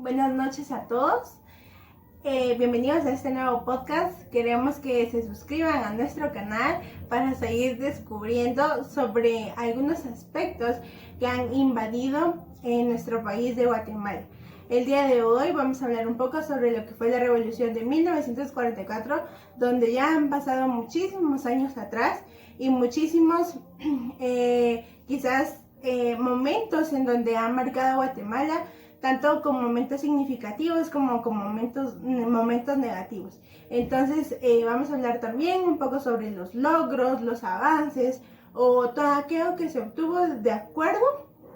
Buenas noches a todos. Bienvenidos a este nuevo podcast. Queremos que se suscriban a nuestro canal para seguir descubriendo sobre algunos aspectos que han invadido en nuestro país de Guatemala. El día de hoy vamos a hablar un poco sobre lo que fue la revolución de 1944, donde ya han pasado muchísimos años atrás y muchísimos momentos en donde ha marcado a Guatemala, tanto con momentos significativos como con momentos negativos. Entonces vamos a hablar también un poco sobre los logros, los avances o todo aquello que se obtuvo de acuerdo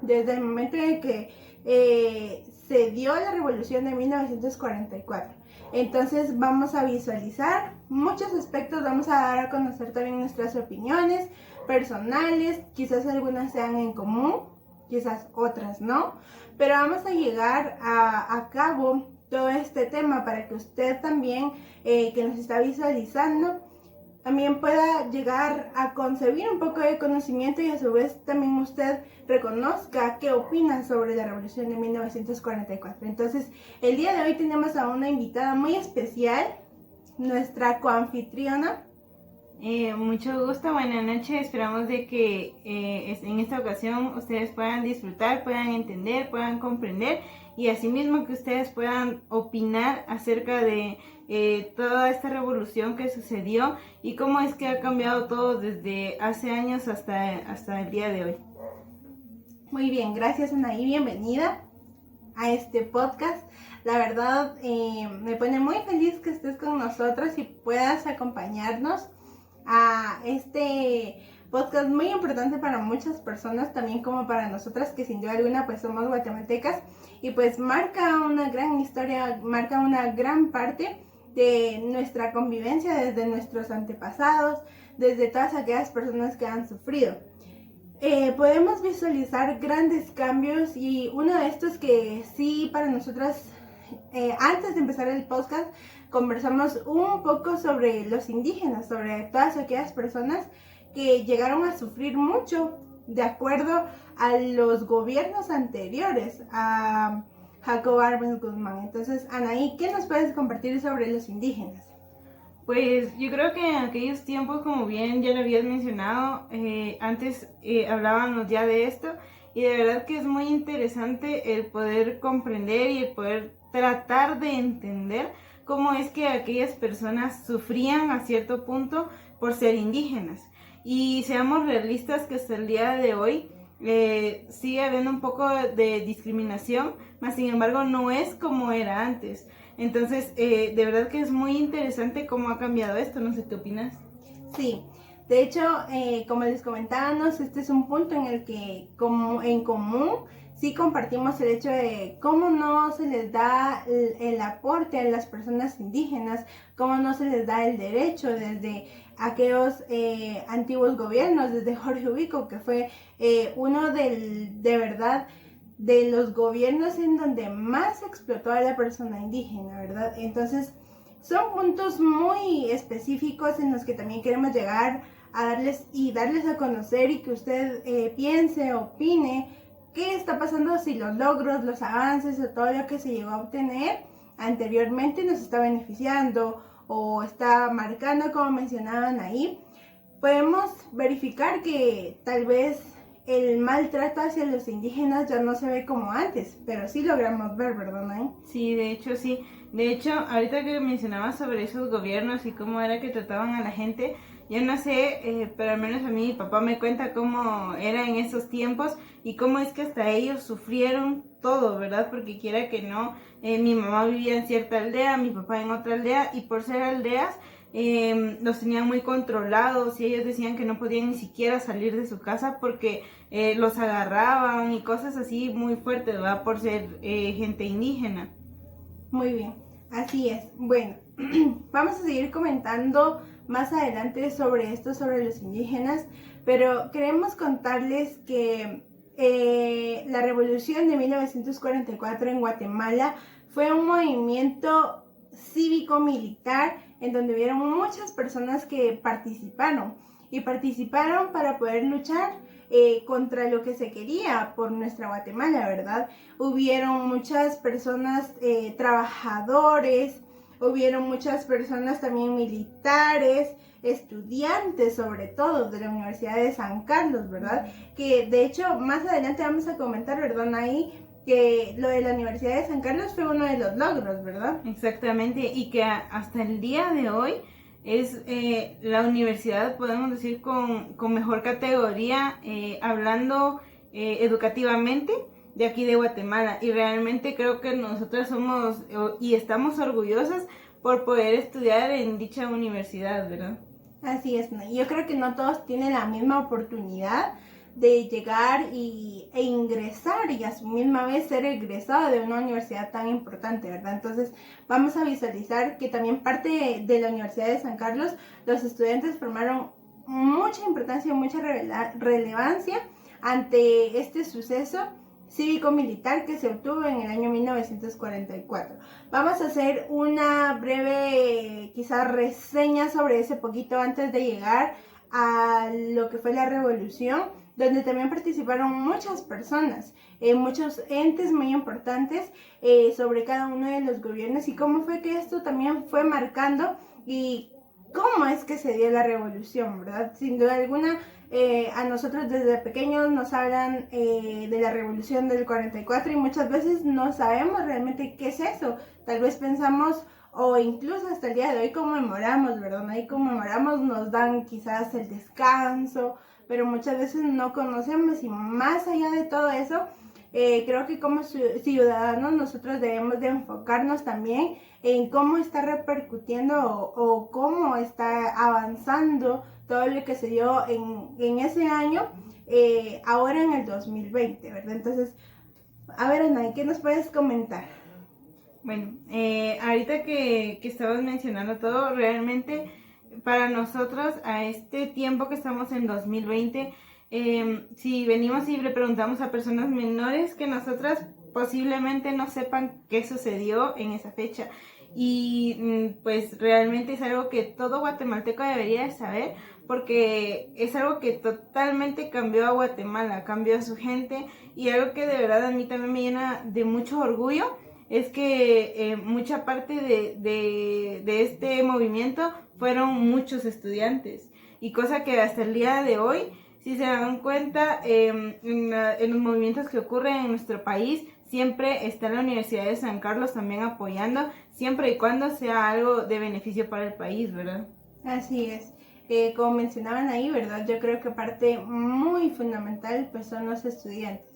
desde el momento en que se dio la revolución de 1944. Entonces vamos a visualizar muchos aspectos, vamos a dar a conocer también nuestras opiniones personales, quizás algunas sean en común, quizás otras no, pero vamos a llegar a cabo todo este tema para que usted también, que nos está visualizando, también pueda llegar a concebir un poco de conocimiento y a su vez también usted reconozca qué opina sobre la revolución de 1944. Entonces, el día de hoy tenemos a una invitada muy especial, nuestra coanfitriona. Mucho gusto, buenas noches. Esperamos de que en esta ocasión ustedes puedan disfrutar, puedan entender, puedan comprender y asimismo que ustedes puedan opinar acerca de toda esta revolución que sucedió y cómo es que ha cambiado todo desde hace años hasta el día de hoy. Muy bien, gracias Anaí, bienvenida a este podcast. La verdad me pone muy feliz que estés con nosotros y puedas acompañarnos a este podcast muy importante para muchas personas, también como para nosotras que sin duda alguna pues somos guatemaltecas y pues marca una gran historia, marca una gran parte de nuestra convivencia desde nuestros antepasados, desde todas aquellas personas que han sufrido. Podemos visualizar grandes cambios y uno de estos que sí para nosotras, antes de empezar el podcast, conversamos un poco sobre los indígenas, sobre todas aquellas personas que llegaron a sufrir mucho de acuerdo a los gobiernos anteriores a Jacob Arbenz Guzmán. Entonces, Anaí, ¿qué nos puedes compartir sobre los indígenas? Pues yo creo que en aquellos tiempos, como bien ya lo habías mencionado, antes hablábamos ya de esto y de verdad que es muy interesante el poder comprender y el poder tratar de entender cómo es que aquellas personas sufrían a cierto punto por ser indígenas. Y seamos realistas que hasta el día de hoy sigue habiendo un poco de discriminación, mas sin embargo no es como era antes. Entonces, de verdad que es muy interesante cómo ha cambiado esto, no sé qué opinas. Sí, de hecho, como les comentábamos, este es un punto en el que como en común sí compartimos el hecho de cómo no se les da el aporte a las personas indígenas, cómo no se les da el derecho desde aquellos antiguos gobiernos, desde Jorge Ubico, que fue uno de verdad de los gobiernos en donde más explotó a la persona indígena, ¿verdad? Entonces, son puntos muy específicos en los que también queremos llegar a darles a conocer y que usted piense, opine qué está pasando, si los logros, los avances o todo lo que se llegó a obtener anteriormente nos está beneficiando o está marcando, como mencionaban ahí. Podemos verificar que tal vez el maltrato hacia los indígenas ya no se ve como antes, pero sí logramos ver, ¿verdad, Nay? Sí, de hecho sí. De hecho, ahorita que mencionabas sobre esos gobiernos y cómo era que trataban a la gente, yo no sé, pero al menos a mí mi papá me cuenta cómo era en esos tiempos y cómo es que hasta ellos sufrieron todo, ¿verdad? Porque quiera que no, mi mamá vivía en cierta aldea, mi papá en otra aldea y por ser aldeas los tenían muy controlados y ellos decían que no podían ni siquiera salir de su casa porque los agarraban y cosas así muy fuertes, ¿verdad? Por ser gente indígena. Muy bien, así es. Bueno, vamos a seguir comentando más adelante sobre esto, sobre los indígenas, pero queremos contarles que la revolución de 1944 en Guatemala fue un movimiento cívico-militar en donde hubieron muchas personas que participaron para poder luchar contra lo que se quería por nuestra Guatemala, ¿verdad? Hubieron muchas personas trabajadores, hubieron muchas personas también militares, estudiantes sobre todo de la Universidad de San Carlos, ¿verdad? Que de hecho más adelante vamos a comentar, ¿verdad? Ahí que lo de la Universidad de San Carlos fue uno de los logros, ¿verdad? Exactamente, y que hasta el día de hoy es la universidad, podemos decir, con mejor categoría, hablando educativamente de aquí de Guatemala. Y realmente creo que nosotras somos y estamos orgullosas por poder estudiar en dicha universidad, ¿verdad? Así es, ¿no? Yo creo que no todos tienen la misma oportunidad de llegar e ingresar y a su misma vez ser egresado de una universidad tan importante, ¿verdad? Entonces vamos a visualizar que también parte de la Universidad de San Carlos, los estudiantes formaron mucha importancia y mucha relevancia ante este suceso cívico-militar que se obtuvo en el año 1944. Vamos a hacer una breve, quizás, reseña sobre ese poquito antes de llegar a lo que fue la revolución, donde también participaron muchas personas, muchos entes muy importantes sobre cada uno de los gobiernos y cómo fue que esto también fue marcando y cómo es que se dio la revolución, ¿verdad? Sin duda alguna, a nosotros desde pequeños nos hablan de la revolución del 44 y muchas veces no sabemos realmente qué es eso. Tal vez pensamos o incluso hasta el día de hoy conmemoramos, ¿verdad? Ahí conmemoramos, nos dan quizás el descanso, pero muchas veces no conocemos y más allá de todo eso, creo que como ciudadanos nosotros debemos de enfocarnos también en cómo está repercutiendo o cómo está avanzando todo lo que se dio en ese año, ahora en el 2020, ¿verdad? Entonces, a ver, Ana, ¿qué nos puedes comentar? Bueno, ahorita que estabas mencionando todo, realmente para nosotros a este tiempo que estamos en 2020, si venimos y le preguntamos a personas menores que nosotras, posiblemente no sepan qué sucedió en esa fecha. Y pues realmente es algo que todo guatemalteco debería de saber, porque es algo que totalmente cambió a Guatemala, cambió a su gente, y algo que de verdad a mí también me llena de mucho orgullo es que mucha parte de este movimiento fueron muchos estudiantes, y cosa que hasta el día de hoy, si se dan cuenta, en los movimientos que ocurren en nuestro país, siempre está la Universidad de San Carlos también apoyando, siempre y cuando sea algo de beneficio para el país, ¿verdad? Así es. Como mencionaban ahí, ¿verdad? Yo creo que parte muy fundamental pues son los estudiantes.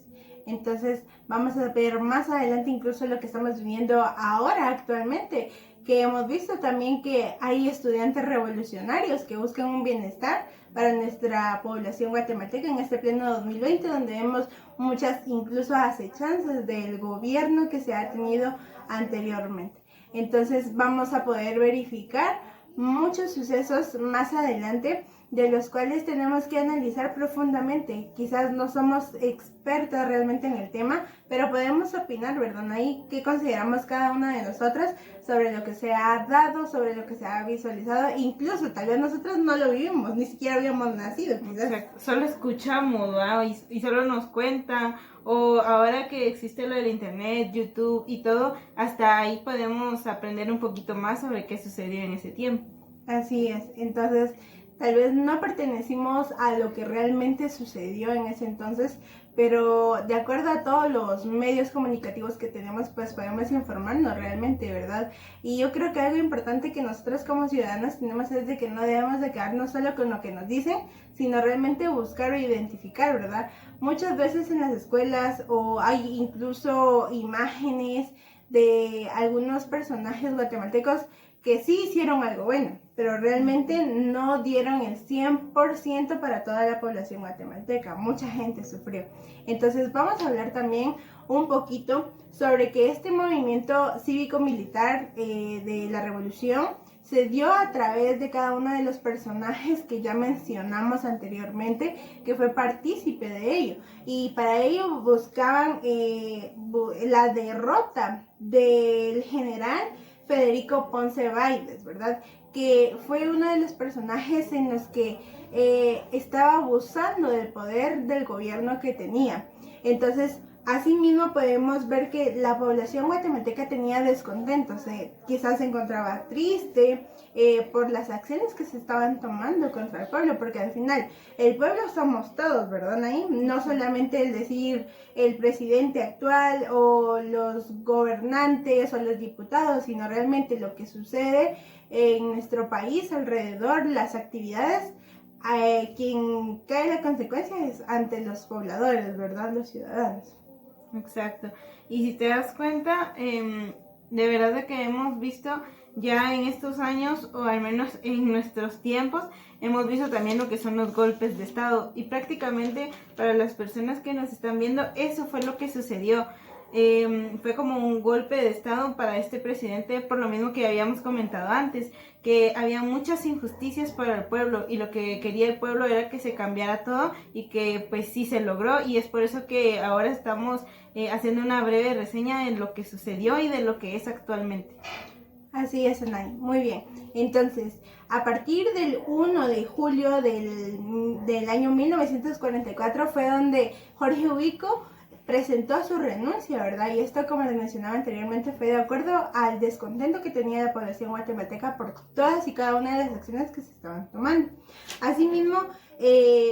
Entonces vamos a ver más adelante incluso lo que estamos viviendo ahora actualmente, que hemos visto también que hay estudiantes revolucionarios que buscan un bienestar para nuestra población guatemalteca en este pleno 2020, donde vemos muchas incluso acechanzas del gobierno que se ha tenido anteriormente. Entonces vamos a poder verificar muchos sucesos más adelante de los cuales tenemos que analizar profundamente. Quizás no somos expertos realmente en el tema, pero podemos opinar, ¿verdad? Ahí qué consideramos cada una de nosotras sobre lo que se ha dado, sobre lo que se ha visualizado, incluso tal vez nosotros no lo vivimos, ni siquiera habíamos nacido, quizás. Exacto. Solo escuchamos, ¿verdad? Y solo nos cuentan, o ahora que existe lo del internet, YouTube y todo, hasta ahí podemos aprender un poquito más sobre qué sucedió en ese tiempo. Así es, entonces tal vez no pertenecimos a lo que realmente sucedió en ese entonces, pero de acuerdo a todos los medios comunicativos que tenemos, pues podemos informarnos realmente, ¿verdad? Y yo creo que algo importante que nosotros como ciudadanos tenemos es de que no debemos de quedarnos solo con lo que nos dicen, sino realmente buscar o identificar, ¿verdad? Muchas veces en las escuelas o hay incluso imágenes de algunos personajes guatemaltecos que sí hicieron algo bueno, pero realmente no dieron el 100% para toda la población guatemalteca. Mucha gente sufrió. Entonces vamos a hablar también un poquito sobre que este movimiento cívico-militar de la revolución se dio a través de cada uno de los personajes que ya mencionamos anteriormente, que fue partícipe de ello. Y para ello buscaban la derrota del general Federico Ponce Bailes, ¿verdad? que fue uno de los personajes en los que estaba abusando del poder del gobierno que tenía. Entonces, asimismo podemos ver que la población guatemalteca tenía descontentos, quizás se encontraba triste por las acciones que se estaban tomando contra el pueblo, porque al final el pueblo somos todos, ¿verdad, Ahí no solamente el decir el presidente actual o los gobernantes o los diputados, sino realmente lo que sucede en nuestro país alrededor, las actividades. Quien cae la consecuencia es ante los pobladores, ¿verdad? Los ciudadanos. Exacto. Y si te das cuenta, de verdad de que hemos visto ya en estos años, o al menos en nuestros tiempos, hemos visto también lo que son los golpes de Estado. Y prácticamente para las personas que nos están viendo, eso fue lo que sucedió. Fue como un golpe de Estado para este presidente, por lo mismo que habíamos comentado antes, que había muchas injusticias para el pueblo y lo que quería el pueblo era que se cambiara todo y que pues sí se logró, y es por eso que ahora estamos haciendo una breve reseña de lo que sucedió y de lo que es actualmente. Así es, Anay. Muy bien. Entonces, a partir del 1 de julio del año 1944 fue donde Jorge Ubico presentó su renuncia, ¿verdad? Y esto, como les mencionaba anteriormente, fue de acuerdo al descontento que tenía la población guatemalteca por todas y cada una de las acciones que se estaban tomando. Asimismo,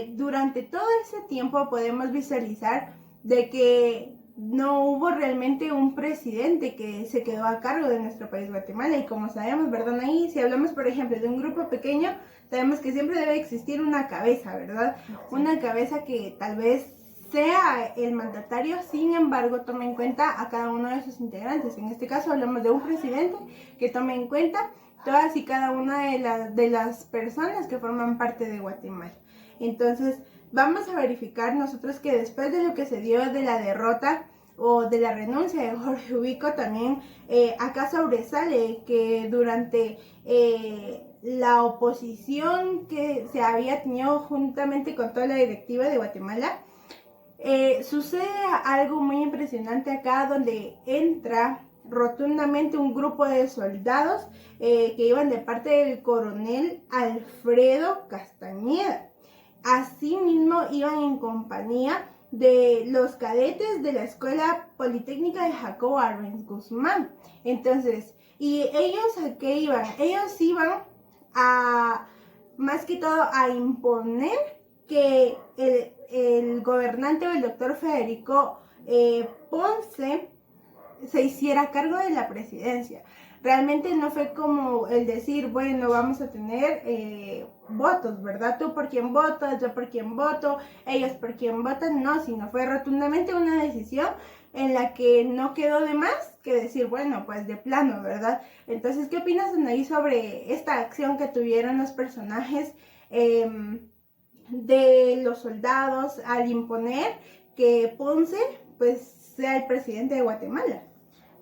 durante todo ese tiempo podemos visualizar de que no hubo realmente un presidente que se quedó a cargo de nuestro país Guatemala, y como sabemos, ¿verdad? Ahí, si hablamos, por ejemplo, de un grupo pequeño, sabemos que siempre debe existir una cabeza, ¿verdad? Sí. Una cabeza que tal vez sea el mandatario, sin embargo, tome en cuenta a cada uno de sus integrantes. En este caso hablamos de un presidente que tome en cuenta todas y cada una de las personas que forman parte de Guatemala. Entonces, vamos a verificar nosotros que después de lo que se dio de la derrota o de la renuncia de Jorge Ubico, también acá sobresale que durante la oposición que se había tenido juntamente con toda la directiva de Guatemala, sucede algo muy impresionante acá, donde entra rotundamente un grupo de soldados que iban de parte del coronel Alfredo Castañeda. Asimismo, iban en compañía de los cadetes de la Escuela Politécnica de Jacobo Arbenz Guzmán. Entonces, ¿y ellos a qué iban? Ellos iban a, más que todo, a imponer que el gobernante o el doctor Federico Ponce se hiciera cargo de la presidencia. Realmente no fue como el decir, bueno, vamos a tener votos, ¿verdad? Tú por quién votas, yo por quién voto, ellos por quién votan, no, sino fue rotundamente una decisión en la que no quedó de más que decir, bueno, pues de plano, ¿verdad? Entonces, ¿qué opinas, Anaí, sobre esta acción que tuvieron los personajes de los soldados al imponer que Ponce, pues, sea el presidente de Guatemala?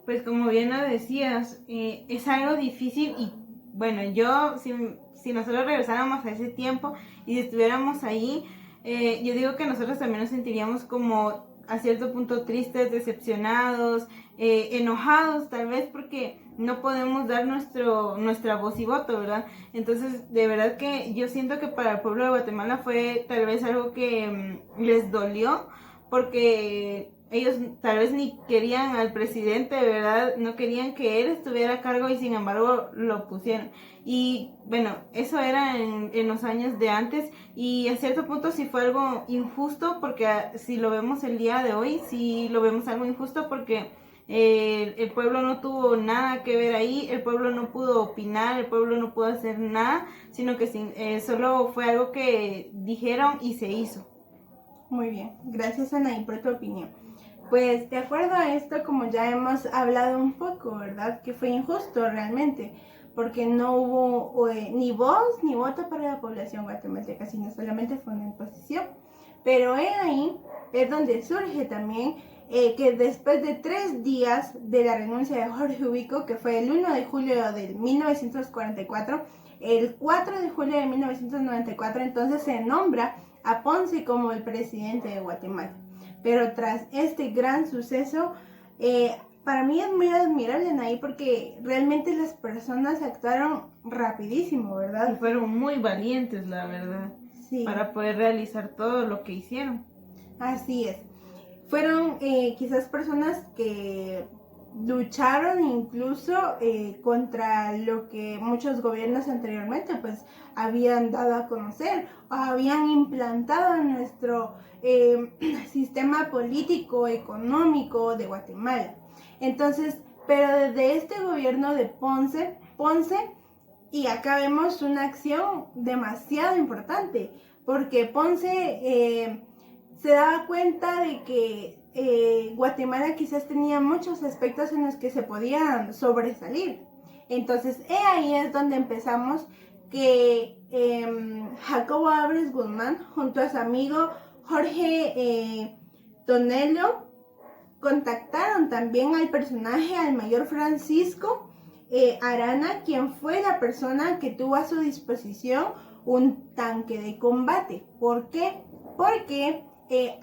Pues como bien lo decías, es algo difícil, y bueno, yo, si nosotros regresáramos a ese tiempo y si estuviéramos ahí, yo digo que nosotros también nos sentiríamos como a cierto punto tristes, decepcionados, enojados tal vez, porque no podemos dar nuestra voz y voto, ¿verdad? Entonces, de verdad que yo siento que para el pueblo de Guatemala fue tal vez algo que les dolió, porque ellos tal vez ni querían al presidente, de verdad, no querían que él estuviera a cargo, y sin embargo lo pusieron. Y bueno, eso era en los años de antes, y a cierto punto sí fue algo injusto, porque si lo vemos el día de hoy, sí lo vemos algo injusto, porque el pueblo no tuvo nada que ver ahí, el pueblo no pudo opinar, el pueblo no pudo hacer nada, sino que solo fue algo que dijeron y se hizo. Muy bien, gracias, Anaí, por tu opinión. Pues de acuerdo a esto, como ya hemos hablado un poco, ¿verdad? Que fue injusto realmente, porque no hubo ni voz ni voto para la población guatemalteca, sino solamente fue una imposición. Pero ahí es donde surge también que después de 3 días de la renuncia de Jorge Ubico, que fue el 1 de julio de 1944, el 4 de julio de 1994, entonces se nombra a Ponce como el presidente de Guatemala. Pero tras este gran suceso, para mí es muy admirable, Anaí, porque realmente las personas actuaron rapidísimo, Y ¿verdad? fueron muy valientes, la verdad, Sí, para poder realizar todo lo que hicieron. así es. Fueron quizás personas que lucharon incluso contra lo que muchos gobiernos anteriormente pues habían dado a conocer o habían implantado en nuestro sistema político económico de Guatemala. Entonces, pero desde este gobierno de Ponce, y acá vemos una acción demasiado importante, porque Ponce se daba cuenta de que Guatemala quizás tenía muchos aspectos en los que se podían sobresalir. Entonces, ahí es donde empezamos que Jacobo Abres Guzmán, junto a su amigo Jorge Tonelo, contactaron también al personaje, al mayor Francisco Arana, quien fue la persona que tuvo a su disposición un tanque de combate. ¿Por qué? Porque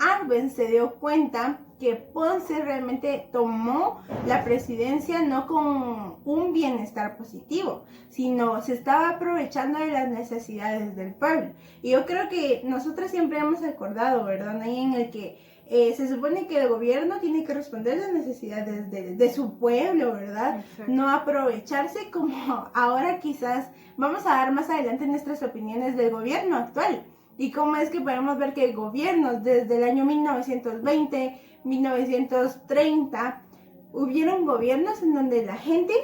Arbenz se dio cuenta que Ponce realmente tomó la presidencia no con un bienestar positivo, sino se estaba aprovechando de las necesidades del pueblo. Y yo creo que nosotros siempre hemos acordado, ¿verdad? Ahí en el que se supone que el gobierno tiene que responder las necesidades de su pueblo, ¿verdad? Exacto. No aprovecharse como ahora quizás vamos a dar más adelante nuestras opiniones del gobierno actual. Y cómo es que podemos ver que gobiernos desde el año 1920, 1930, hubieron gobiernos en donde la gente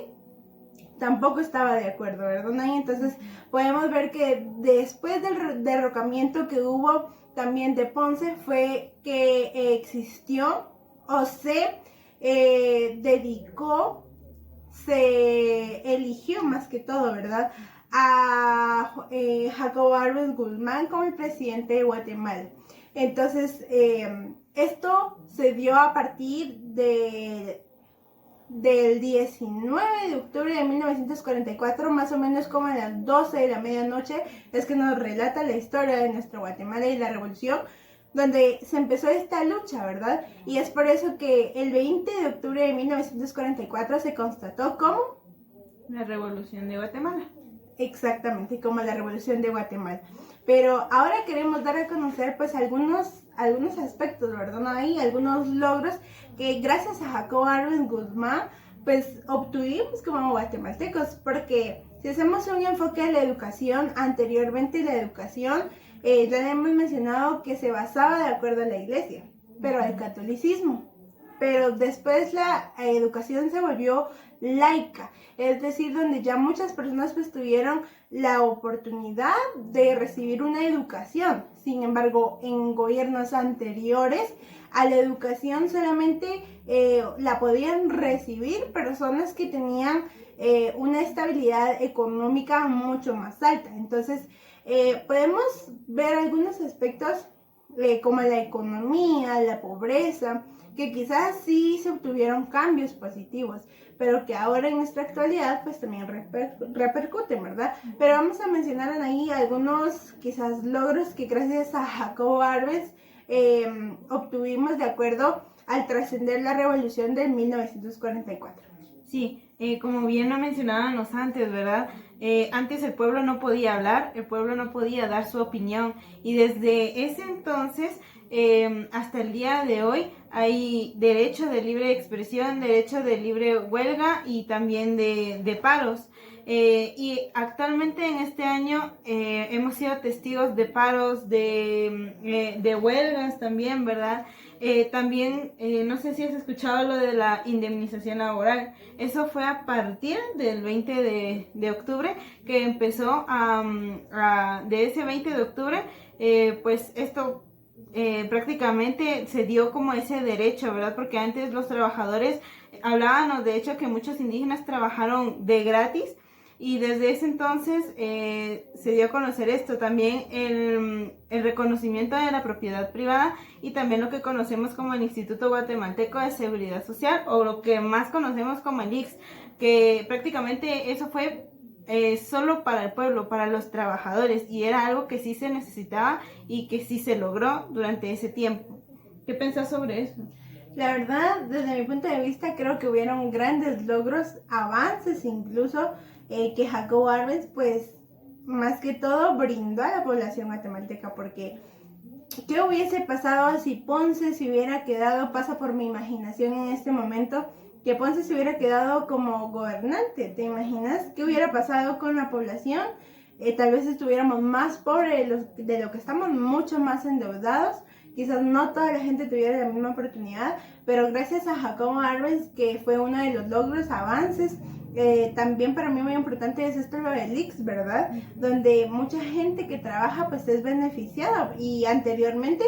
tampoco estaba de acuerdo, ¿verdad? Y entonces podemos ver que después del derrocamiento que hubo también de Ponce fue que existió o se dedicó, se eligió más que todo, ¿verdad? A Jacobo Arbenz Guzmán como el presidente de Guatemala. Entonces, esto se dio a partir del 19 de octubre de 1944, más o menos como a las 12 de la medianoche, es que nos relata la historia de nuestro Guatemala y la revolución, donde se empezó esta lucha, ¿verdad? Y es por eso que el 20 de octubre de 1944 se constató como La Revolución de Guatemala. exactamente como la Revolución de Guatemala. Pero ahora queremos dar a conocer pues algunos aspectos, ¿verdad? Hay algunos logros que gracias a Jacobo Arbenz Guzmán pues obtuvimos como guatemaltecos, porque si hacemos un enfoque a la educación, anteriormente la educación ya hemos mencionado que se basaba de acuerdo a la iglesia, pero al catolicismo. Pero después la educación se volvió laica, es decir, donde ya muchas personas pues tuvieron la oportunidad de recibir una educación. Sin embargo, en gobiernos anteriores a la educación solamente la podían recibir personas que tenían una estabilidad económica mucho más alta. Entonces, podemos ver algunos aspectos como la economía, la pobreza, que quizás sí se obtuvieron cambios positivos, pero que ahora en nuestra actualidad pues también repercuten, ¿verdad? Pero vamos a mencionar ahí algunos quizás logros que gracias a Jacobo Arbenz obtuvimos de acuerdo al trascender la revolución de 1944. Sí, como bien lo mencionábamos antes, ¿verdad? Antes el pueblo no podía hablar, el pueblo no podía dar su opinión y desde ese entonces hasta el día de hoy hay derecho de libre expresión, derecho de libre huelga y también de paros. Y actualmente en este año hemos sido testigos de paros, de huelgas también, ¿verdad? También, no sé si has escuchado lo de la indemnización laboral. Eso fue a partir del 20 de octubre que empezó de ese 20 de octubre, pues esto prácticamente se dio como ese derecho, ¿verdad? Porque antes los trabajadores hablábamos de hecho que muchos indígenas trabajaron de gratis. Y desde ese entonces se dio a conocer esto, también el reconocimiento de la propiedad privada y también lo que conocemos como el Instituto Guatemalteco de Seguridad Social o lo que más conocemos como el IX, que prácticamente eso fue solo para el pueblo, para los trabajadores y era algo que sí se necesitaba y que sí se logró durante ese tiempo. ¿Qué pensás sobre eso? La verdad, desde mi punto de vista, creo que hubieron grandes logros, avances incluso, que Jacobo Arbenz, pues, más que todo, brindó a la población guatemalteca, porque ¿qué hubiese pasado si Ponce se hubiera quedado, pasa por mi imaginación en este momento, que Ponce se hubiera quedado como gobernante? ¿Te imaginas qué hubiera pasado con la población? Tal vez estuviéramos más pobres de lo que estamos, mucho más endeudados. Quizás no toda la gente tuviera la misma oportunidad, pero gracias a Jacobo Arbenz, que fue uno de los logros, avances, también para mí muy importante es esto lo del IX, ¿verdad? Donde mucha gente que trabaja pues es beneficiada, y anteriormente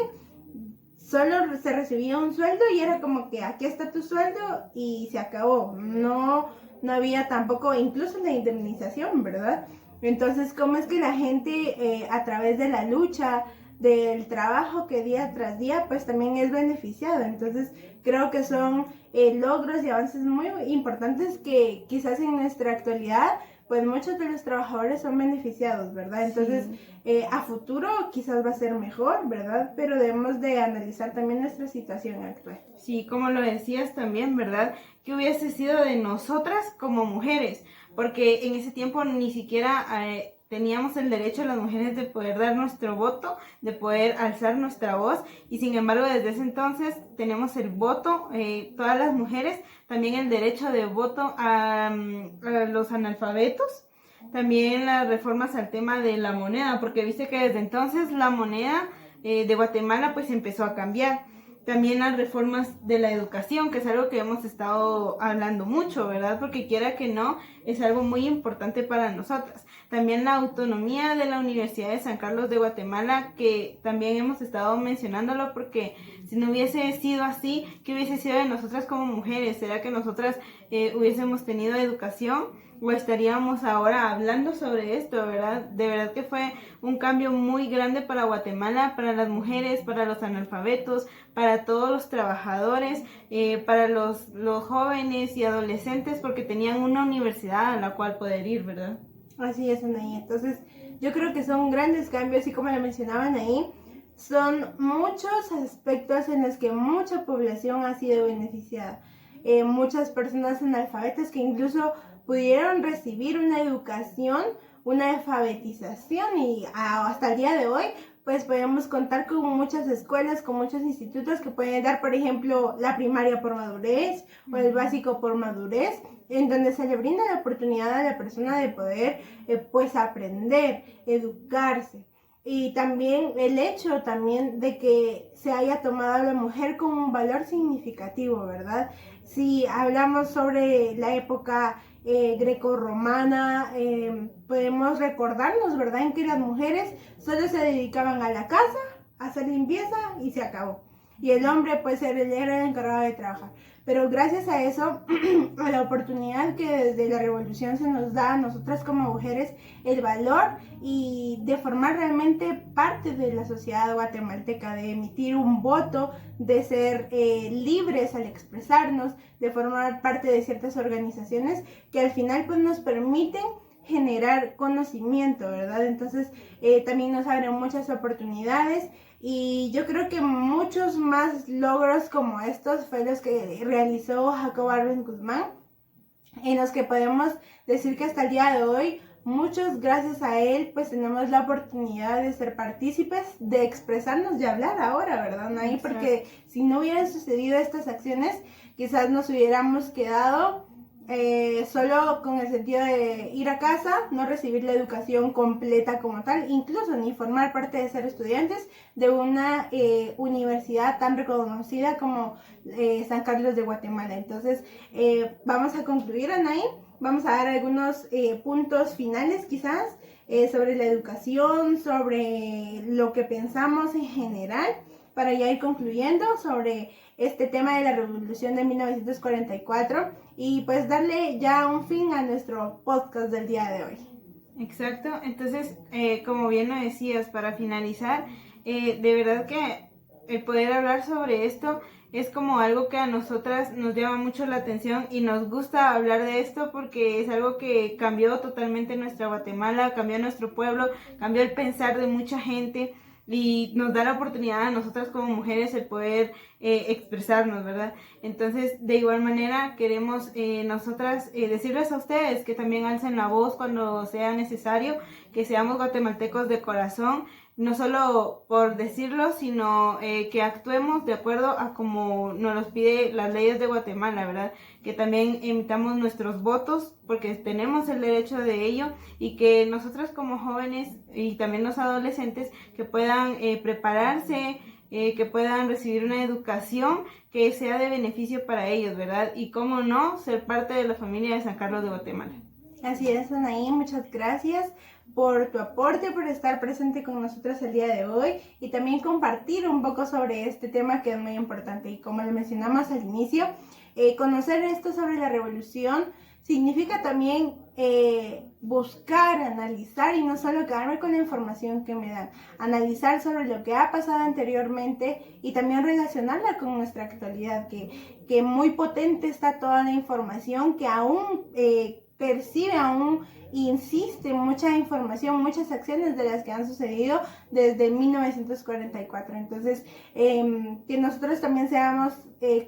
solo se recibía un sueldo y era como que aquí está tu sueldo y se acabó. No había tampoco incluso la indemnización, ¿verdad? Entonces, ¿cómo es que la gente a través de la lucha, del trabajo que día tras día, pues también es beneficiado? Entonces, creo que son logros y avances muy importantes que quizás en nuestra actualidad, pues muchos de los trabajadores son beneficiados, ¿verdad? Entonces, a futuro quizás va a ser mejor, ¿verdad? Pero debemos de analizar también nuestra situación actual. Sí, como lo decías también, ¿verdad? ¿Qué hubiese sido de nosotras como mujeres? Porque en ese tiempo ni siquiera teníamos el derecho las mujeres de poder dar nuestro voto, de poder alzar nuestra voz, y sin embargo desde ese entonces tenemos el voto, todas las mujeres, también el derecho de voto a los analfabetos, también las reformas al tema de la moneda, porque viste que desde entonces la moneda de Guatemala pues empezó a cambiar. También las reformas de la educación, que es algo que hemos estado hablando mucho, ¿verdad? Porque quiera que no, es algo muy importante para nosotras. También la autonomía de la Universidad de San Carlos de Guatemala, que también hemos estado mencionándolo, porque si no hubiese sido así, ¿qué hubiese sido de nosotras como mujeres? ¿Será que nosotras hubiésemos tenido educación? ¿O estaríamos ahora hablando sobre esto, verdad? De verdad que fue un cambio muy grande para Guatemala, para las mujeres, para los analfabetos, para todos los trabajadores, para los jóvenes y adolescentes, porque tenían una universidad a la cual poder ir, ¿verdad? Así es, Anaí. Entonces, yo creo que son grandes cambios, y como lo mencionaban ahí, son muchos aspectos en los que mucha población ha sido beneficiada. Muchas personas analfabetas que incluso pudieron recibir una educación, una alfabetización, y hasta el día de hoy pues podemos contar con muchas escuelas, con muchos institutos que pueden dar, por ejemplo, la primaria por madurez o el básico por madurez, en donde se le brinda la oportunidad a la persona de poder pues aprender, educarse. Y también el hecho también de que se haya tomado a la mujer como un valor significativo, ¿verdad? Si hablamos sobre la época grecorromana, podemos recordarnos, ¿verdad?, en que las mujeres solo se dedicaban a la casa, a hacer limpieza y se acabó. Y el hombre pues era el encargado de trabajar. Pero gracias a eso, a la oportunidad que desde la revolución se nos da a nosotras como mujeres, el valor y de formar realmente parte de la sociedad guatemalteca, de emitir un voto, de ser libres al expresarnos, de formar parte de ciertas organizaciones que al final pues nos permiten generar conocimiento, ¿verdad? Entonces también nos abren muchas oportunidades, y yo creo que muchos más logros como estos fue los que realizó Jacobo Arbenz Guzmán, en los que podemos decir que hasta el día de hoy, muchos gracias a él, pues tenemos la oportunidad de ser partícipes, de expresarnos, de hablar ahora, ¿verdad, Nay? Porque si no hubieran sucedido estas acciones, quizás nos hubiéramos quedado solo con el sentido de ir a casa, no recibir la educación completa como tal, incluso ni formar parte de ser estudiantes de una universidad tan reconocida como San Carlos de Guatemala. Entonces, vamos a concluir, Anaí. Vamos a dar algunos puntos finales quizás sobre la educación, sobre lo que pensamos en general, para ya ir concluyendo sobre este tema de la revolución de 1944 y pues darle ya un fin a nuestro podcast del día de hoy. Exacto, entonces como bien lo decías, para finalizar, de verdad que el poder hablar sobre esto es como algo que a nosotras nos llama mucho la atención y nos gusta hablar de esto porque es algo que cambió totalmente nuestra Guatemala, cambió nuestro pueblo, cambió el pensar de mucha gente. y nos da la oportunidad a nosotras como mujeres el poder expresarnos, ¿verdad? Entonces, de igual manera, queremos nosotras decirles a ustedes que también alcen la voz cuando sea necesario, que seamos guatemaltecos de corazón, no solo por decirlo, sino que actuemos de acuerdo a como nos los pide las leyes de Guatemala, ¿verdad? Que también emitamos nuestros votos porque tenemos el derecho de ello y que nosotros como jóvenes y también los adolescentes que puedan prepararse, que puedan recibir una educación que sea de beneficio para ellos, ¿verdad? Y cómo no, ser parte de la familia de San Carlos de Guatemala. Así es, Anaí, muchas gracias por tu aporte, por estar presente con nosotros el día de hoy y también compartir un poco sobre este tema que es muy importante. Y como le mencionamos al inicio, conocer esto sobre la revolución significa también buscar, analizar y no solo quedarme con la información que me dan, analizar sobre lo que ha pasado anteriormente y también relacionarla con nuestra actualidad, que muy potente está toda la información que aún percibe, aún insiste mucha información, muchas acciones de las que han sucedido desde 1944. Entonces, que nosotros también seamos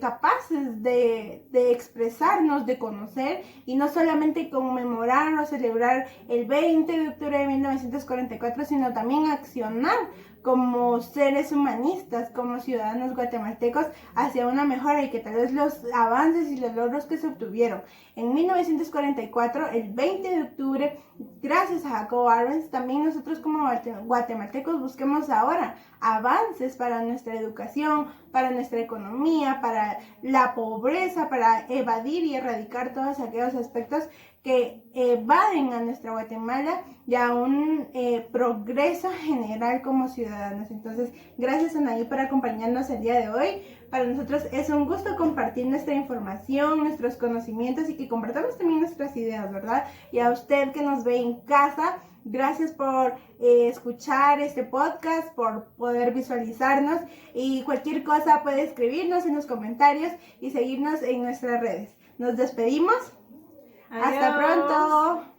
capaces de expresarnos, de conocer y no solamente conmemorar o celebrar el 20 de octubre de 1944, sino también accionar como seres humanistas, como ciudadanos guatemaltecos, hacia una mejora y que tal vez los avances y los logros que se obtuvieron en 1944, el 20 de octubre, gracias a Jacobo Arbenz, también nosotros como guatemaltecos busquemos ahora avances para nuestra educación, para nuestra economía, para la pobreza, para evadir y erradicar todos aquellos aspectos que evaden a nuestra Guatemala y a un progreso general como ciudadanos. Entonces, gracias Anaí por acompañarnos el día de hoy. Para nosotros es un gusto compartir nuestra información, nuestros conocimientos y que compartamos también nuestras ideas, ¿verdad? Y a usted que nos ve en casa, gracias por escuchar este podcast, por poder visualizarnos y cualquier cosa puede escribirnos en los comentarios y seguirnos en nuestras redes. Nos despedimos. Adiós. Hasta pronto.